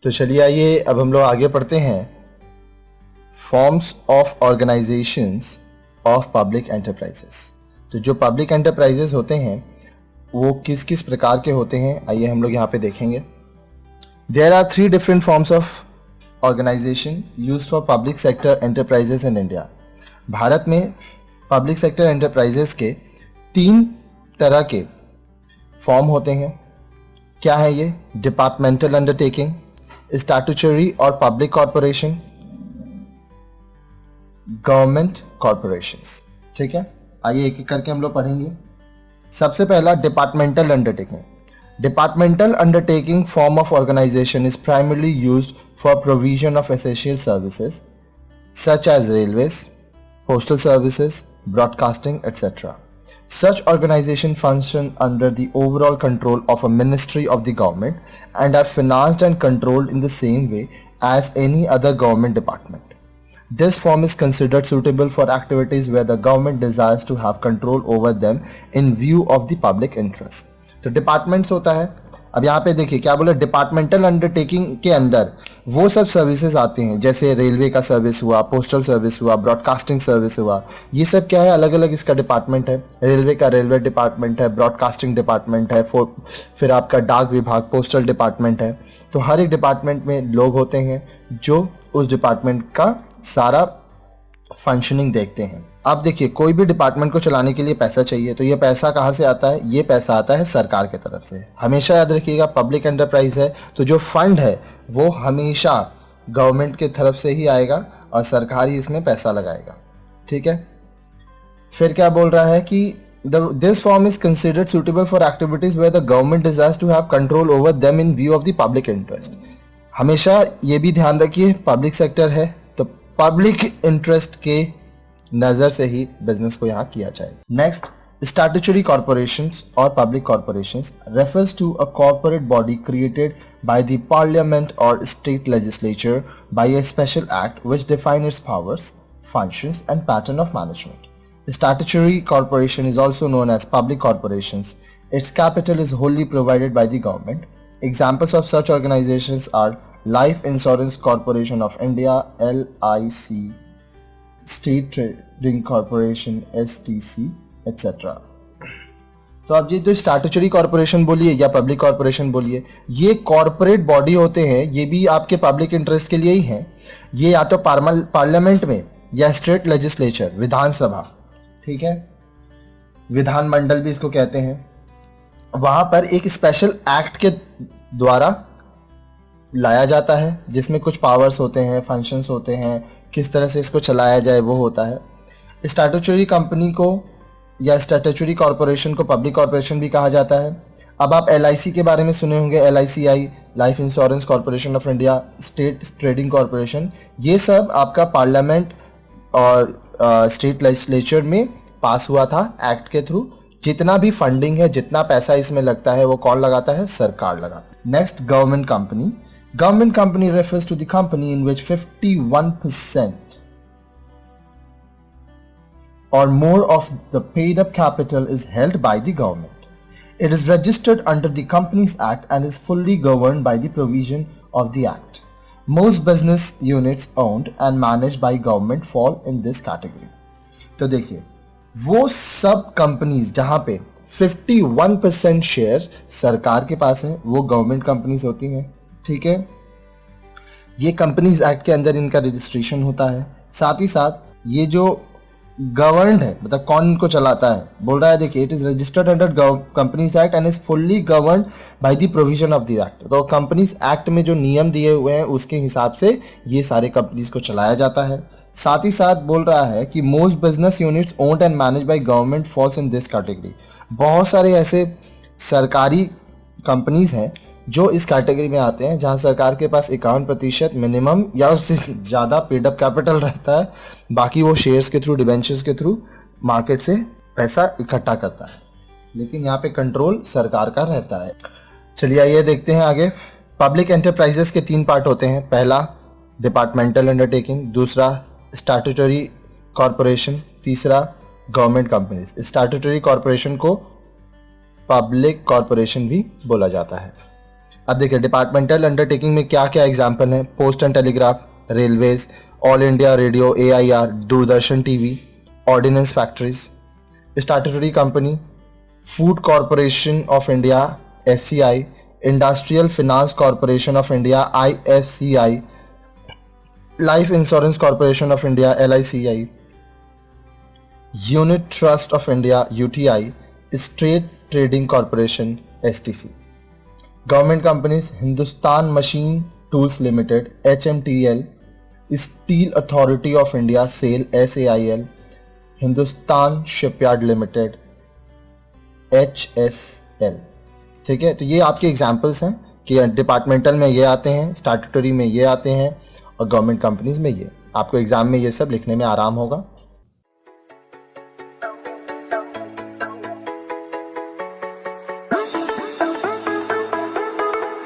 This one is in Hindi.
तो चलिए आइए अब हम लोग आगे पढ़ते हैं forms of organisations of public enterprises. तो जो पब्लिक एंटरप्राइजेस होते हैं वो किस किस प्रकार के होते हैं, आइए हम लोग यहाँ पे देखेंगे। There are 3 different forms of organisation used for public sector enterprises in India. भारत में पब्लिक सेक्टर एंटरप्राइजेस के 3 तरह के फॉर्म होते हैं। क्या है ये? डिपार्टमेंटल अंडरटेकिंग, स्टैट्यूटरी और पब्लिक कॉर्पोरेशन, गवर्नमेंट कॉर्पोरेशंस। ठीक है, आइए एक एक करके हम लोग पढ़ेंगे। सबसे पहला departmental undertaking. Departmental undertaking form of organisation is primarily used for provision of essential services such as railways, postal services, broadcasting, etc. Such organizations function under the overall control of a ministry of the government and are financed and controlled in the same way as any other government department. This form is considered suitable for activities where the government desires to have control over them in view of the public interest. तो डिपार्टमेंट्स होता है। अब यहाँ पे देखिए क्या बोला, डिपार्टमेंटल अंडरटेकिंग के अंदर वो सब सर्विसेज आते हैं, जैसे रेलवे का सर्विस हुआ, पोस्टल सर्विस हुआ, ब्रॉडकास्टिंग सर्विस हुआ। ये सब क्या है, अलग अलग इसका डिपार्टमेंट है। रेलवे का रेलवे डिपार्टमेंट है, ब्रॉडकास्टिंग डिपार्टमेंट है, फिर आपका डाक विभाग, पोस्टल डिपार्टमेंट है। तो हर एक डिपार्टमेंट में लोग होते हैं जो उस डिपार्टमेंट का सारा फंक्शनिंग देखते हैं। अब देखिए कोई भी डिपार्टमेंट को चलाने के लिए पैसा चाहिए, तो ये पैसा कहाँ से आता है? ये पैसा आता है सरकार की तरफ से। हमेशा याद रखिएगा, पब्लिक एंटरप्राइज है तो जो फंड है वो हमेशा गवर्नमेंट की तरफ से ही आएगा और सरकार ही इसमें पैसा लगाएगा। ठीक है, फिर क्या बोल रहा है कि this form is considered suitable for activities where the government desires to have control over them in view of the public interest. हमेशा ये भी ध्यान रखिए, पब्लिक सेक्टर है तो पब्लिक इंटरेस्ट के नजर से ही बिजनेस को यहाँ किया जाए। नेक्स्ट, स्टैट्यूटरी कॉर्पोरेशंस और public corporations refers to a corporate body created by the parliament और state legislature by a special act which define its powers, functions and pattern of management. The statutory corporation is also known as public corporations. Its capital is wholly provided by the government. Examples of such organizations are Life Insurance Corporation of India, LIC, State Trading Corporation, STC, etc. तो अब ये जो स्टैट्यूटरी कॉर्पोरेशन बोलिए या पब्लिक कॉर्पोरेशन बोलिए, ये कॉर्पोरेट बॉडी होते हैं, ये भी आपके पब्लिक इंटरेस्ट के लिए ही हैं। ये या तो पार्लियामेंट में या स्टेट लेजिस्लेचर, विधानसभा, ठीक है, विधानमंडल भी इसको कहते हैं, वहां पर एक स्पेशल एक्ट के द्वारा लाया जाता है जिसमें कुछ पावर्स होते हैं, फंक्शंस होते हैं, किस तरह से इसको चलाया जाए वो होता है। स्टैट्यूटरी कंपनी को या स्टैट्यूटरी कॉर्पोरेशन को पब्लिक कॉर्पोरेशन भी कहा जाता है। अब आप LIC के बारे में सुने होंगे, LICI, life insurance corporation of India, state trading corporation, ये सब आपका पार्लियामेंट और स्टेट लेजिस्लेचर में पास हुआ था एक्ट के थ्रू। जितना भी फंडिंग है, जितना पैसा इसमें लगता है, वो कौन लगाता है? सरकार लगाता है। Next, government company. Government company refers to the company in which 51% or more of the paid up capital is held by the government. It is registered under the Companies Act and is fully governed by the provision of the Act. Most business units owned and managed by government fall in this category. तो देखिए, वो सब कंपनीज जहां पे 51% शेयर सरकार के पास है वो गवर्नमेंट कंपनीज होती हैं। ठीक है, ये कंपनीज एक्ट के अंदर इनका रजिस्ट्रेशन होता है। साथ ही साथ ये जो गवर्नड है, मतलब कौन इनको चलाता है, बोल रहा है देखिए, it is registered under companies act and is fully governed by the provision of the act. तो कंपनीज एक्ट में जो नियम दिए हुए हैं उसके हिसाब से ये सारे कंपनीज को चलाया जाता है। साथ ही साथ बोल रहा है कि most business units owned and manage by government falls in this category. बहुत सारे ऐसे सरकारी कंपनीज हैं जो इस कैटेगरी में आते हैं जहां सरकार के पास 51% मिनिमम या उससे ज़्यादा पेड अप कैपिटल रहता है, बाकी वो शेयर्स के थ्रू, डिबेंचर्स के थ्रू मार्केट से पैसा इकट्ठा करता है, लेकिन यहाँ पे कंट्रोल सरकार का रहता है। चलिए आइए देखते हैं आगे। पब्लिक एंटरप्राइजेस के 3 पार्ट होते हैं। पहला डिपार्टमेंटल अंडरटेकिंग, दूसरा स्टैट्यूटरी कॉर्पोरेशन, तीसरा गवर्नमेंट कंपनीज। स्टैट्यूटरी कॉर्पोरेशन को पब्लिक कॉर्पोरेशन भी बोला जाता है। अब देखिए डिपार्टमेंटल अंडरटेकिंग में क्या क्या एग्जाम्पल हैं, post and telegraph, railways, all India radio AIR, Doordarshan TV, ordnance factories. Statutory company, food corporation of India FCI, industrial finance corporation of India IFCI, life insurance corporation of India LICI, unit trust of India UTI, state trading corporation STC। Government companies, Hindustan machine tools limited HMTL, steel authority of India SAIL SAIL, Hindustan shipyard limited HSL। ठीक है, तो ये आपके एग्जाम्पल्स हैं कि डिपार्टमेंटल में ये आते हैं, स्टैट्यूटरी में ये आते हैं और गवर्नमेंट कंपनीज में ये। आपको एग्जाम में ये सब लिखने में आराम होगा।